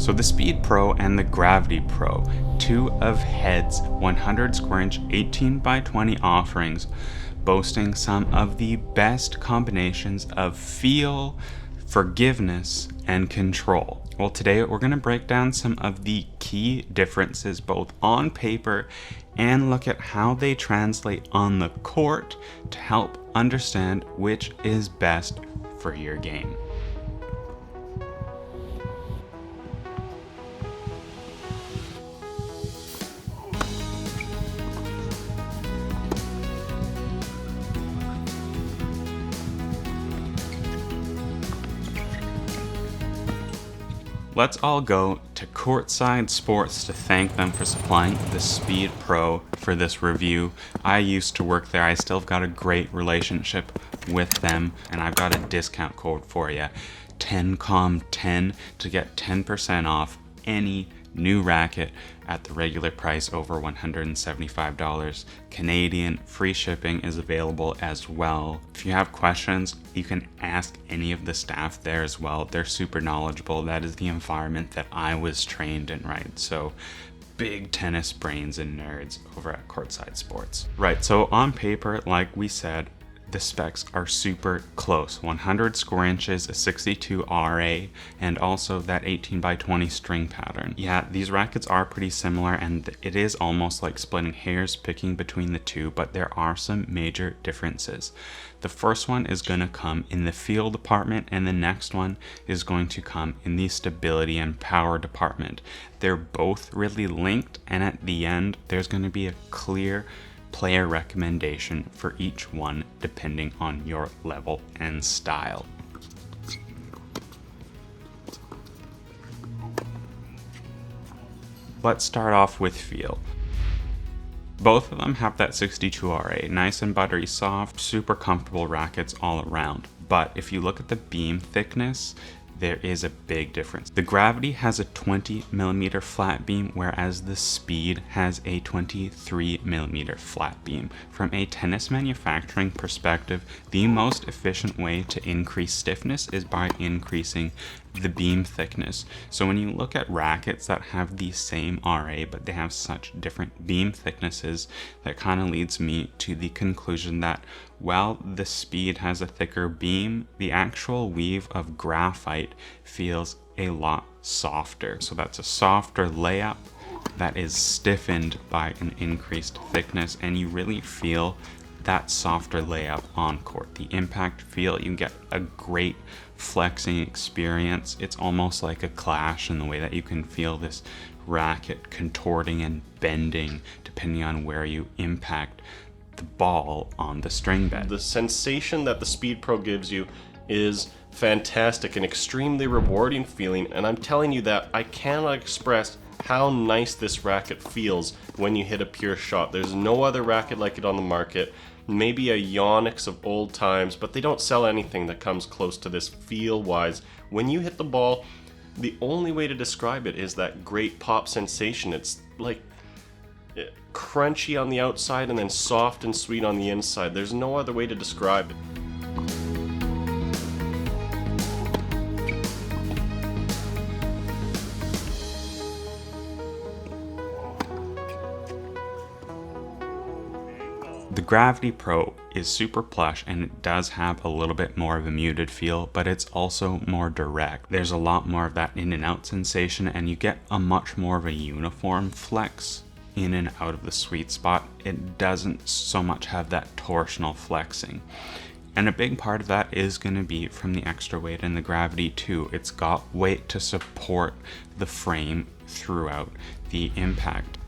So the Speed Pro and the Gravity Pro, two of Head's 100 square inch 18x20 offerings, boasting some of the best combinations of feel, forgiveness, and control. Well, today we're going to break down some of the key differences both on paper and look at how they translate on the court to help understand which is best for your game. Let's all go to Courtside Sports to thank them for supplying the Speed Pro for this review. I used to work there. I still got a great relationship with them, and I've got a discount code for you, TennCom 10, to get 10% off any new racket at the regular price over $175 Canadian. Free shipping is available as well. If you have questions, you can ask any of the staff there as well. They're super knowledgeable. That is the environment that I was trained in, right? So big tennis brains and nerds over at Courtside Sports. Right, so on paper, like we said, the specs are super close. 100 square inches, a 62 RA, and also that 18x20 string pattern. Yeah, these rackets are pretty similar, and it is almost like splitting hairs picking between the two, but there are some major differences. The first one is going to come in the feel department, and the next one is going to come in the stability and power department. They're both really linked, and at the end, there's going to be a clear player recommendation for each one depending on your level and style. Let's start off with feel. Both of them have that 62 RA, nice and buttery soft, super comfortable rackets all around. But if you look at the beam thickness, there is a big difference. The Gravity has a 20mm flat beam, whereas the Speed has a 23mm flat beam. From a tennis manufacturing perspective, the most efficient way to increase stiffness is by increasing the beam thickness. So when you look at rackets that have the same RA but they have such different beam thicknesses, that kind of leads me to the conclusion that while the Speed has a thicker beam, the actual weave of graphite feels a lot softer. So that's a softer layup that is stiffened by an increased thickness, and you really feel that softer layup on court. The impact feel, you get a great flexing experience. It's almost like a clash in the way that you can feel this racket contorting and bending depending on where you impact the ball on the string bed. The sensation that the Speed Pro gives you is fantastic and extremely rewarding feeling, and I'm telling you that I cannot express how nice this racket feels when you hit a pure shot. There's no other racket like it on the market. Maybe a Yonex of old times, but they don't sell anything that comes close to this feel-wise. When you hit the ball, the only way to describe it is that great pop sensation. It's like crunchy on the outside and then soft and sweet on the inside. There's no other way to describe it. The Gravity Pro is super plush, and it does have a little bit more of a muted feel, but it's also more direct. There's a lot more of that in and out sensation, and you get a much more of a uniform flex in and out of the sweet spot. It doesn't so much have that torsional flexing. And a big part of that is going to be from the extra weight in the Gravity too. It's got weight to support the frame throughout the impact.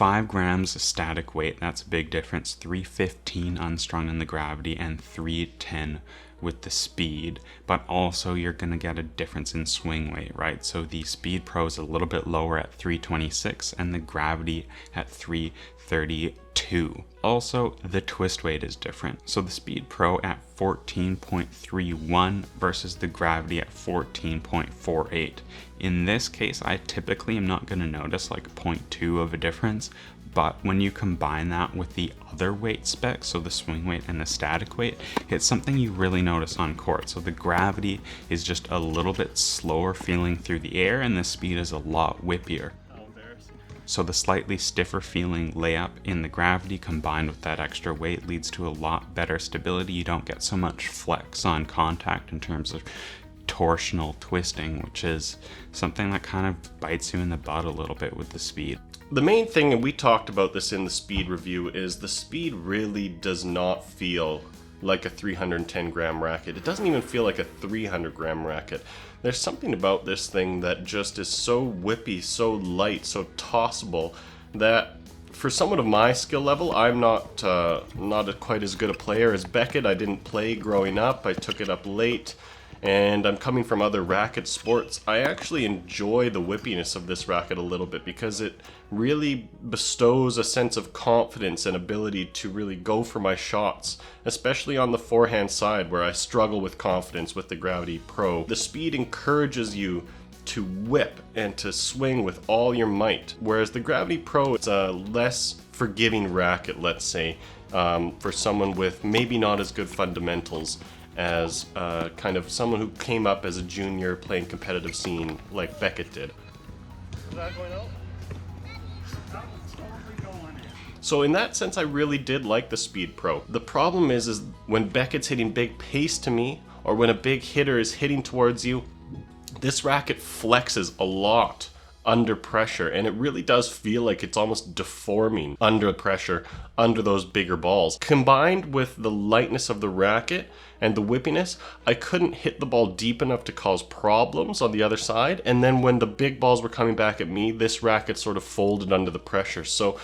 Five grams static weight, that's a big difference. 315 unstrung in the Gravity and 310 with the Speed, but also you're going to get a difference in swing weight, right? So the Speed Pro is a little bit lower at 326 and the Gravity at 332. 2. Also, the twist weight is different. So the Speed Pro at 14.31 versus the Gravity at 14.48. In this case, I typically am not going to notice like 0.2 of a difference, but when you combine that with the other weight specs, so the swing weight and the static weight, it's something you really notice on court. So the Gravity is just a little bit slower feeling through the air, and the Speed is a lot whippier. So the slightly stiffer feeling layup in the Gravity combined with that extra weight leads to a lot better stability. You don't get so much flex on contact in terms of torsional twisting, which is something that kind of bites you in the butt a little bit with the Speed. The main thing, and we talked about this in the Speed review, is the Speed really does not feel like a 310 gram racket. It doesn't even feel like a 300 gram racket. There's something about this thing that just is so whippy, so light, so tossable, that for someone of my skill level, I'm not quite as good a player as Beckett. I didn't play growing up. I took it up late, and I'm coming from other racket sports. I actually enjoy the whippiness of this racket a little bit because it really bestows a sense of confidence and ability to really go for my shots, especially on the forehand side where I struggle with confidence with the Gravity Pro. The Speed encourages you to whip and to swing with all your might, whereas the Gravity Pro, it's a less forgiving racket, let's say, for someone with maybe not as good fundamentals as kind of someone who came up as a junior playing competitive scene like Beckett did. Is that going out? So in that sense, I really did like the Speed Pro. The problem is when Beckett's hitting big pace to me, or when a big hitter is hitting towards you, this racket flexes a lot under pressure, and it really does feel like it's almost deforming under pressure, under those bigger balls. Combined with the lightness of the racket and the whippiness, I couldn't hit the ball deep enough to cause problems on the other side, and then when the big balls were coming back at me, this racket sort of folded under the pressure. So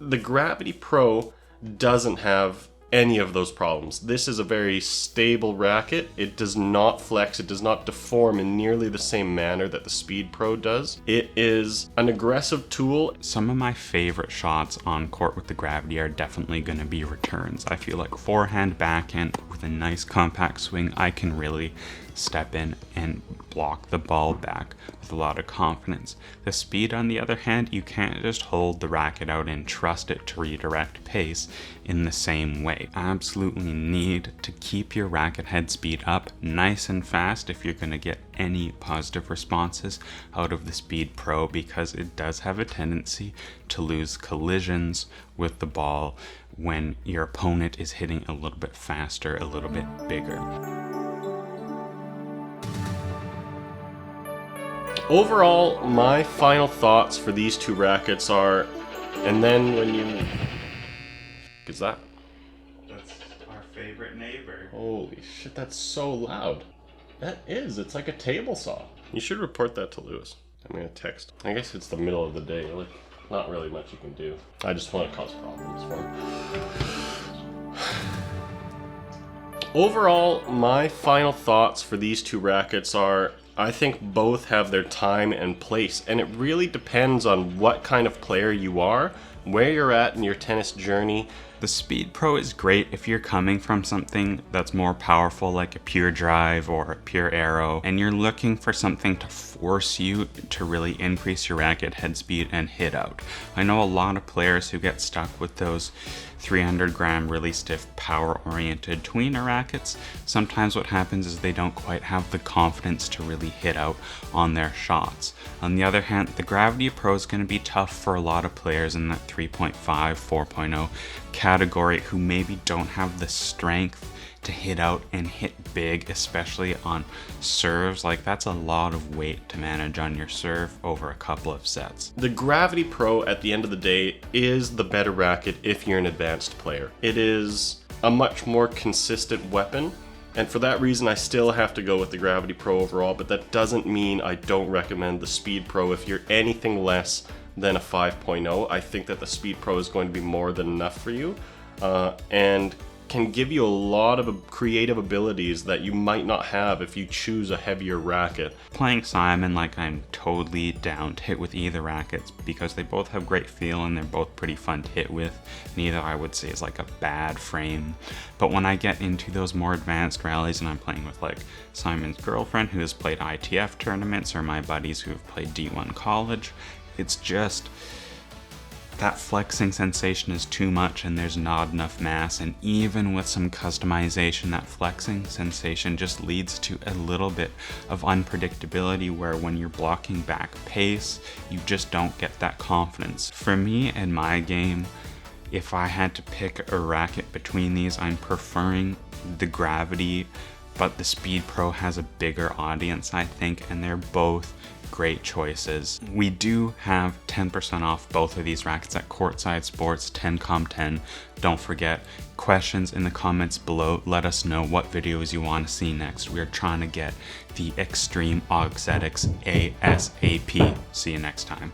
the Gravity Pro doesn't have any of those problems. This is a very stable racket. It does not flex, it does not deform in nearly the same manner that the Speed Pro does. It is an aggressive tool. Some of my favorite shots on court with the Gravity are definitely going to be returns. I feel like forehand, backhand, with a nice compact swing, I can really step in and block the ball back with a lot of confidence. The Speed, on the other hand, you can't just hold the racket out and trust it to redirect pace in the same way. Absolutely need to keep your racket head speed up nice and fast if you're going to get any positive responses out of the Speed Pro, because it does have a tendency to lose collisions with the ball when your opponent is hitting a little bit faster, a little bit bigger. Overall, my final thoughts for these two rackets are, and then when you... Is that? That's our favorite neighbor. Holy shit, that's so loud. That is, it's like a table saw. You should report that to Lewis. I'm gonna text. I guess it's the middle of the day, like, not really much you can do. I just want to cause problems for him. Overall, my final thoughts for these two rackets are, I think both have their time and place, and it really depends on what kind of player you are, where you're at in your tennis journey. The Speed Pro is great if you're coming from something that's more powerful, like a pure drive or a pure arrow, and you're looking for something to force you to really increase your racket head speed and hit out. I know a lot of players who get stuck with those 300 gram really stiff power oriented tweener rackets. Sometimes what happens is they don't quite have the confidence to really hit out on their shots. On the other hand, the Gravity Pro is going to be tough for a lot of players in that 3.5, 4.0 category who maybe don't have the strength to hit out and hit big, especially on serves. Like, that's a lot of weight to manage on your serve over a couple of sets. The Gravity Pro, at the end of the day, is the better racket if you're an advanced player. It is a much more consistent weapon, and for that reason I still have to go with the Gravity Pro overall, but that doesn't mean I don't recommend the Speed Pro if you're anything less than a 5.0. I think that the Speed Pro is going to be more than enough for you, and can give you a lot of creative abilities that you might not have if you choose a heavier racket. Playing Simon, like, I'm totally down to hit with either rackets because they both have great feel and they're both pretty fun to hit with. Neither I would say is like a bad frame. But when I get into those more advanced rallies and I'm playing with like Simon's girlfriend who has played ITF tournaments or my buddies who have played D1 college, it's just that flexing sensation is too much and there's not enough mass, and even with some customization, that flexing sensation just leads to a little bit of unpredictability where when you're blocking back pace, you just don't get that confidence. For me and my game, if I had to pick a racket between these, I'm preferring the Gravity, but the Speed Pro has a bigger audience, I think, and they're both great choices. We do have 10% off both of these rackets at Courtside Sports, TennCom 10. Don't forget, questions in the comments below. Let us know what videos you want to see next. We're trying to get the Extreme Auxetics ASAP. See you next time.